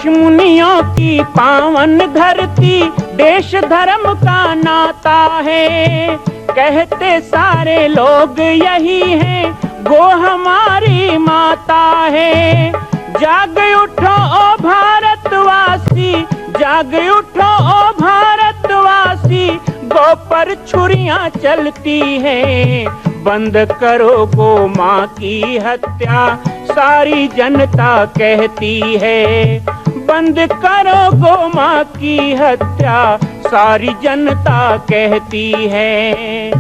ऋषि मुनियों की पावन धरती, देश धर्म का नाता है। कहते सारे लोग यही हैं, गो हमारी माता है। जाग उठो ओ भारतवासी, जाग उठो ओ भारतवासी, गो पर छुरियां चलती हैं। बंद करो गो माँ की हत्या, सारी जनता कहती है। बंद करो गो माँ की हत्या, सारी जनता कहती है।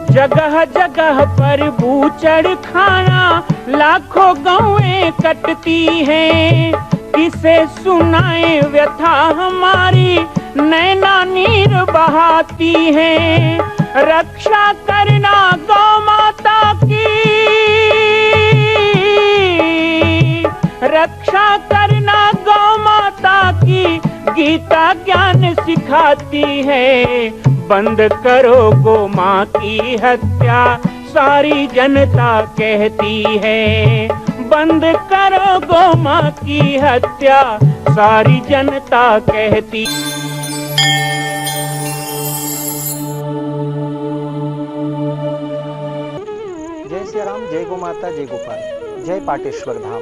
जगह जगह पर बूचड़ खाना, लाखों गौएं कटती हैं। किसे सुनाए व्यथा हमारी, नैना नीर बहाती हैं। रक्षा करना गौ माता की, रक्षा करना गौ माता की, गीता ज्ञान सिखाती है। बंद करो गो माँ की हत्या, सारी जनता कहती है। बंद करो गो माँ की हत्या, सारी जनता कहती। जय श्री राम, जय गो माता, जय गोपाल, जय पाटेश्वर धाम।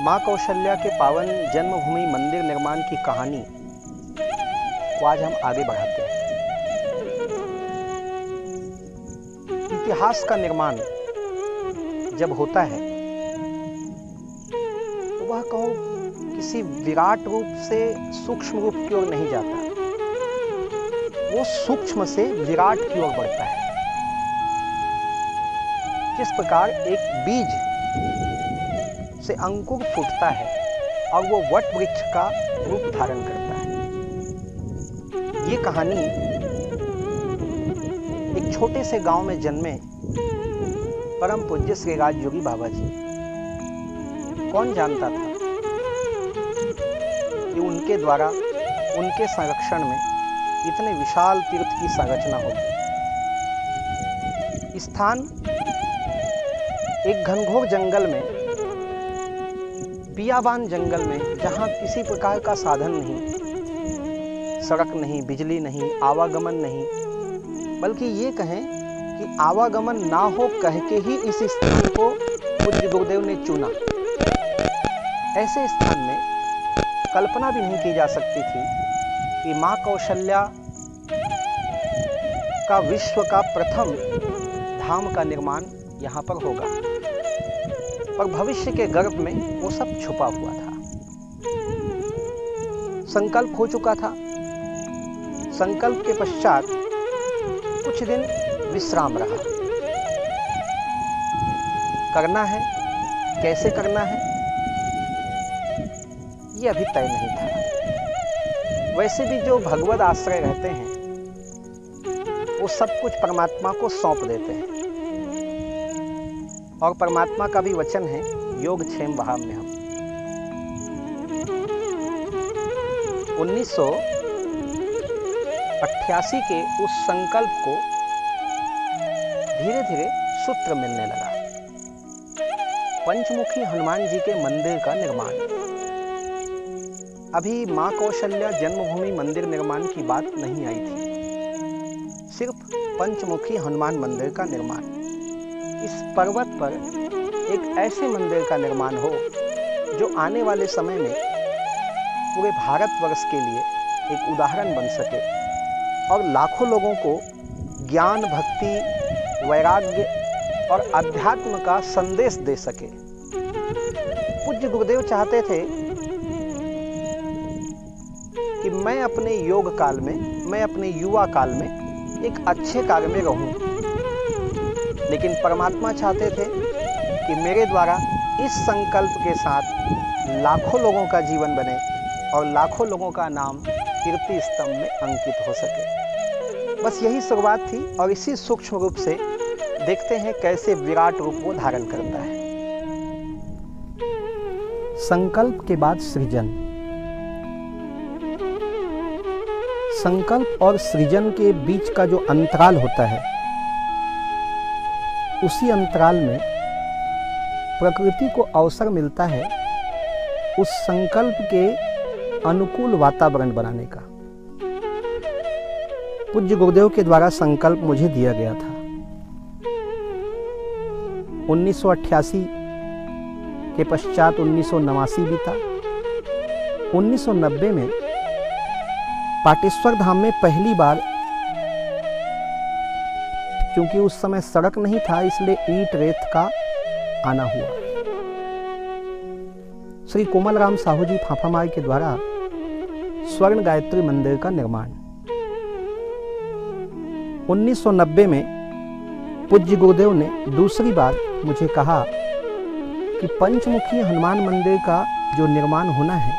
माँ कौशल्या के पावन जन्मभूमि मंदिर निर्माण की कहानी को आज हम आगे बढ़ाते हैं। इतिहास का निर्माण जब होता है तो वह कहो किसी विराट रूप से सूक्ष्म रूप की ओर नहीं जाता, वो सूक्ष्म से विराट की ओर बढ़ता है। जिस प्रकार एक बीज से अंकुर फूटता है और वो वट वृक्ष का रूप धारण करता है। ये कहानी एक छोटे से गांव में जन्मे परम पूज्य श्री राजयोगी बाबा जी। कौन जानता था कि उनके द्वारा उनके संरक्षण में इतने विशाल तीर्थ की संरचना होगी। स्थान एक घनघोर जंगल में, बियाबान जंगल में, जहां किसी प्रकार का साधन नहीं, सड़क नहीं, बिजली नहीं, आवागमन नहीं, बल्कि ये कहें कि आवागमन ना हो कह के ही इस स्थान को पूज्य गुरुदेव ने चुना। ऐसे स्थान में कल्पना भी नहीं की जा सकती थी कि माँ कौशल्या का विश्व का प्रथम धाम का निर्माण यहाँ पर होगा। पर भविष्य के गर्भ में वो सब छुपा हुआ था। संकल्प हो चुका था। संकल्प के पश्चात कुछ दिन विश्राम रहा। करना है, कैसे करना है, ये अभी तय नहीं था। वैसे भी जो भगवद आश्रय रहते हैं वो सब कुछ परमात्मा को सौंप देते हैं, और परमात्मा का भी वचन है, योग क्षेम वहाम में हम। 1988 के उस संकल्प को धीरे धीरे सूत्र मिलने लगा। पंचमुखी हनुमान जी के मंदिर का निर्माण। अभी माँ कौशल्या जन्मभूमि मंदिर निर्माण की बात नहीं आई थी, सिर्फ पंचमुखी हनुमान मंदिर का निर्माण। इस पर्वत पर एक ऐसे मंदिर का निर्माण हो जो आने वाले समय में पूरे भारतवर्ष के लिए एक उदाहरण बन सके और लाखों लोगों को ज्ञान, भक्ति, वैराग्य और अध्यात्म का संदेश दे सके। पूज्य गुरुदेव चाहते थे कि मैं अपने योग काल में, मैं अपने युवा काल में एक अच्छे कार्य में रहूं, लेकिन परमात्मा चाहते थे कि मेरे द्वारा इस संकल्प के साथ लाखों लोगों का जीवन बने और लाखों लोगों का नाम कीर्ति स्तंभ में अंकित हो सके। बस यही शुरुआत थी, और इसी सूक्ष्म रूप से देखते हैं कैसे विराट रूप वो धारण करता है। संकल्प के बाद सृजन। संकल्प और सृजन के बीच का जो अंतराल होता है, उसी अंतराल में प्रकृति को अवसर मिलता है उस संकल्प के अनुकूल वातावरण बनाने का। पूज्य गुरुदेव के द्वारा संकल्प मुझे दिया गया था। 1988 के पश्चात 1989 बीता। 1990 में पाटेश्वर धाम में पहली बार, क्योंकि उस समय सड़क नहीं था इसलिए ईंट रेत का आना हुआ। श्री कोमल राम साहू जी फाफामार के द्वारा स्वर्ण गायत्री मंदिर का निर्माण। 1990 में पूज्य गुरुदेव ने दूसरी बार मुझे कहा कि पंचमुखी हनुमान मंदिर का जो निर्माण होना है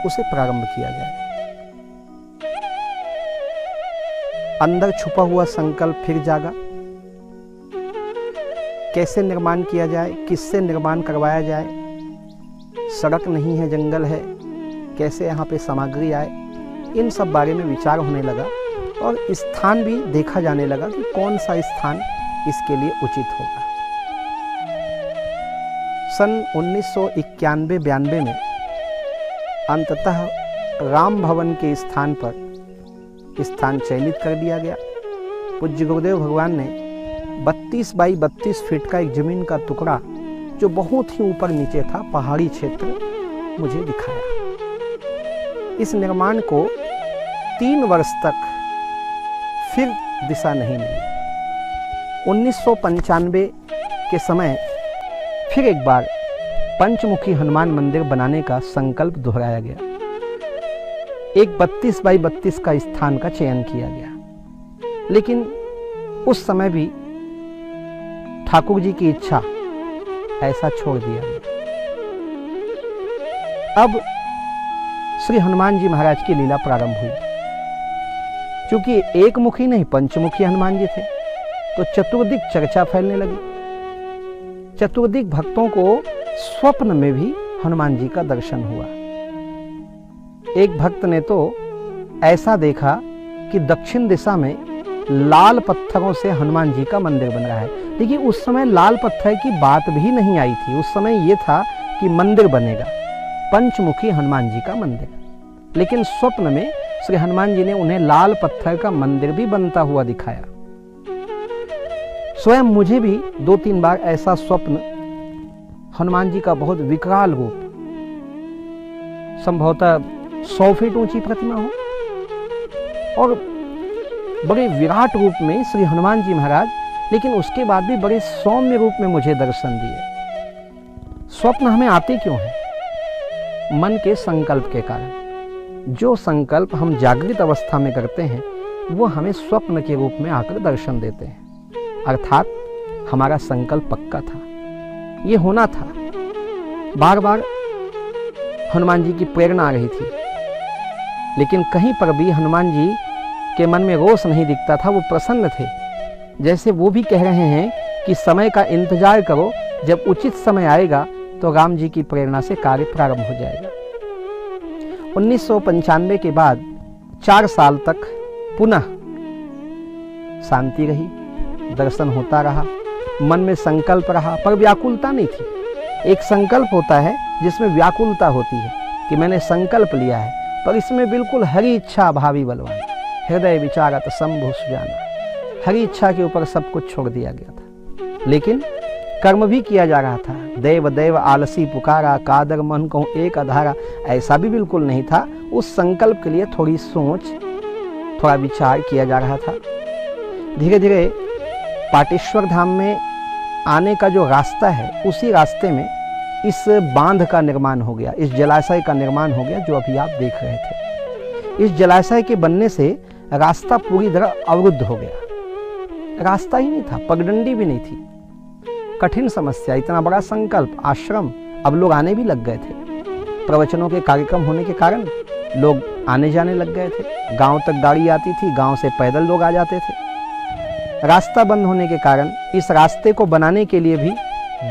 उसे प्रारंभ किया जाए। अंदर छुपा हुआ संकल्प फिर जागा। कैसे निर्माण किया जाए, किससे निर्माण करवाया जाए, सड़क नहीं है जंगल है, कैसे यहाँ पे सामग्री आए, इन सब बारे में विचार होने लगा और स्थान भी देखा जाने लगा कि कौन सा स्थान इसके लिए उचित होगा। सन 1991-92 में अंततः राम भवन के स्थान पर स्थान चयनित कर दिया गया। पूज्य गुरुदेव भगवान ने 32 बाई 32 फीट का एक जमीन का टुकड़ा, जो बहुत ही ऊपर नीचे था, पहाड़ी क्षेत्र, मुझे दिखाया। इस निर्माण को 3 वर्ष तक फिर दिशा नहीं मिली। 1995 के समय फिर एक बार पंचमुखी हनुमान मंदिर बनाने का संकल्प दोहराया गया। एक 32 बाई 32 का स्थान का चयन किया गया, लेकिन उस समय भी ठाकुर जी की इच्छा ऐसा छोड़ दिया गया। अब श्री हनुमान जी महाराज की लीला प्रारंभ हुई। क्योंकि एक मुखी नहीं पंचमुखी हनुमान जी थे, तो चतुर्दिक चर्चा फैलने लगी। चतुर्दिक भक्तों को स्वप्न में भी हनुमान जी का दर्शन हुआ। एक भक्त ने तो ऐसा देखा कि दक्षिण दिशा में लाल पत्थरों से हनुमान जी का मंदिर बन रहा है। लेकिन उस समय लाल पत्थर की बात भी नहीं आई थी। उस समय यह था कि मंदिर बनेगा, पंचमुखी हनुमान जी का मंदिर। लेकिन स्वप्न में श्री हनुमान जी ने उन्हें लाल पत्थर का मंदिर भी बनता हुआ दिखाया। स्वयं मुझे भी 2-3 बार ऐसा स्वप्न, हनुमान जी का बहुत विकराल रूप, संभवतः 100 फीट ऊंची प्रतिमा हो और बड़े विराट रूप में श्री हनुमान जी महाराज, लेकिन उसके बाद भी बड़े सौम्य रूप में मुझे दर्शन दिए। स्वप्न हमें आते क्यों हैं? मन के संकल्प के कारण। जो संकल्प हम जागृत अवस्था में करते हैं वो हमें स्वप्न के रूप में आकर दर्शन देते हैं। अर्थात हमारा संकल्प पक्का था, ये होना था। बार बार हनुमान जी की प्रेरणा आ रही थी, लेकिन कहीं पर भी हनुमान जी के मन में रोष नहीं दिखता था। वो प्रसन्न थे, जैसे वो भी कह रहे हैं कि समय का इंतजार करो, जब उचित समय आएगा तो राम जी की प्रेरणा से कार्य प्रारंभ हो जाएगा। 1995 के बाद 4 साल तक पुनः शांति रही, दर्शन होता रहा, मन में संकल्प रहा, पर व्याकुलता नहीं थी। एक संकल्प होता है जिसमें व्याकुलता होती है कि मैंने संकल्प लिया है, पर इसमें बिल्कुल हरि इच्छा भावी बलवान, हृदय विचारत शंभु सुजाना, हरि इच्छा के ऊपर सब कुछ छोड़ दिया गया था। लेकिन कर्म भी किया जा रहा था। देव देव आलसी पुकारा, कादर मन कहूँ एक अधारा, ऐसा भी बिल्कुल नहीं था। उस संकल्प के लिए थोड़ी सोच, थोड़ा विचार किया जा रहा था। धीरे धीरे पाटेश्वर धाम में आने का जो रास्ता है, उसी रास्ते में इस बांध का निर्माण हो गया, इस जलाशय का निर्माण हो गया, जो अभी आप देख रहे थे। इस जलाशय के बनने से रास्ता पूरी तरह अवरुद्ध हो गया। रास्ता ही नहीं था, पगडंडी भी नहीं थी। कठिन समस्या, इतना बड़ा संकल्प, आश्रम, अब लोग आने भी लग गए थे। प्रवचनों के कार्यक्रम होने के कारण लोग आने जाने लग गए थे। गांव तक गाड़ी आती थी, गांव से पैदल लोग आ जाते थे। रास्ता बंद होने के कारण इस रास्ते को बनाने के लिए भी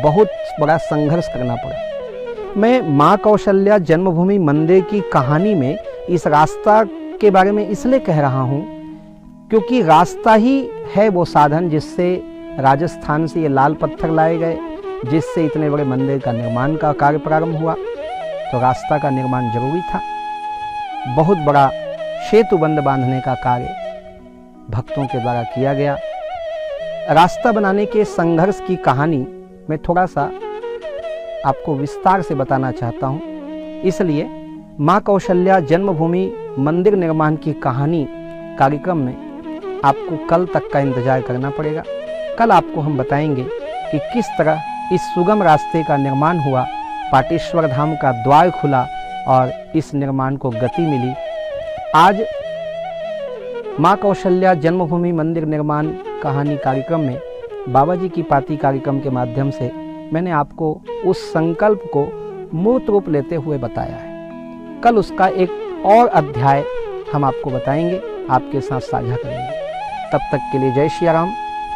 बहुत बड़ा संघर्ष करना पड़ा। मैं माँ कौशल्या जन्मभूमि मंदिर की कहानी में इस रास्ता के बारे में इसलिए कह रहा हूं क्योंकि रास्ता ही है वो साधन जिससे राजस्थान से ये लाल पत्थर लाए गए, जिससे इतने बड़े मंदिर का निर्माण का कार्य प्रारंभ हुआ। तो रास्ता का निर्माण जरूरी था। बहुत बड़ा सेतु बंध बांधने का कार्य भक्तों के द्वारा किया गया। रास्ता बनाने के संघर्ष की कहानी मैं थोड़ा सा आपको विस्तार से बताना चाहता हूं, इसलिए मां कौशल्या जन्मभूमि मंदिर निर्माण की कहानी कार्यक्रम में आपको कल तक का इंतजार करना पड़ेगा। कल आपको हम बताएंगे कि किस तरह इस सुगम रास्ते का निर्माण हुआ, पाटेश्वर धाम का द्वार खुला और इस निर्माण को गति मिली। आज मां कौशल्या जन्मभूमि मंदिर निर्माण कहानी कार्यक्रम में बाबा जी की पाती कार्यक्रम के माध्यम से मैंने आपको उस संकल्प को मूर्त रूप लेते हुए बताया है। कल उसका एक और अध्याय हम आपको बताएंगे, आपके साथ साझा करेंगे। तब तक के लिए जय श्री राम,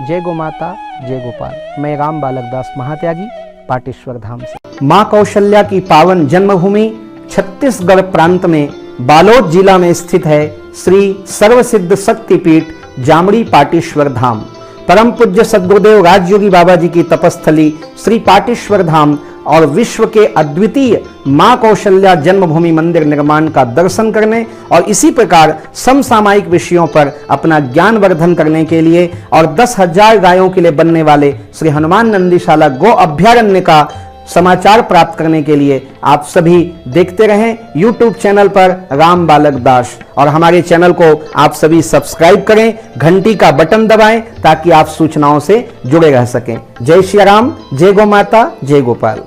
जय गो माता, जय गोपाल। मैं राम बालक दास महात्यागी, पाटेश्वर धाम से। मां कौशल्या की पावन जन्मभूमि छत्तीसगढ़ प्रांत में बालोद जिला में स्थित है श्री सर्वसिद्ध शक्तिपीठ जामड़ी पाटेश्वर धाम। परम पूज्य सद्गुरुदेव राजयोगी बाबा जी की तपस्थली श्री पाटेश्वर धाम और विश्व के अद्वितीय मां कौशल्या जन्मभूमि मंदिर निर्माण का दर्शन करने और इसी प्रकार समसामयिक विषयों पर अपना ज्ञान वर्धन करने के लिए और 10,000 गायों के लिए बनने वाले श्री हनुमान नंदीशाला गो अभ्यारण्य का समाचार प्राप्त करने के लिए आप सभी देखते रहें YouTube चैनल पर राम बालक दास, और हमारे चैनल को आप सभी सब्सक्राइब करें, घंटी का बटन दबाएं ताकि आप सूचनाओं से जुड़े रह सकें। जय श्री राम, जय गो माता, जय गोपाल।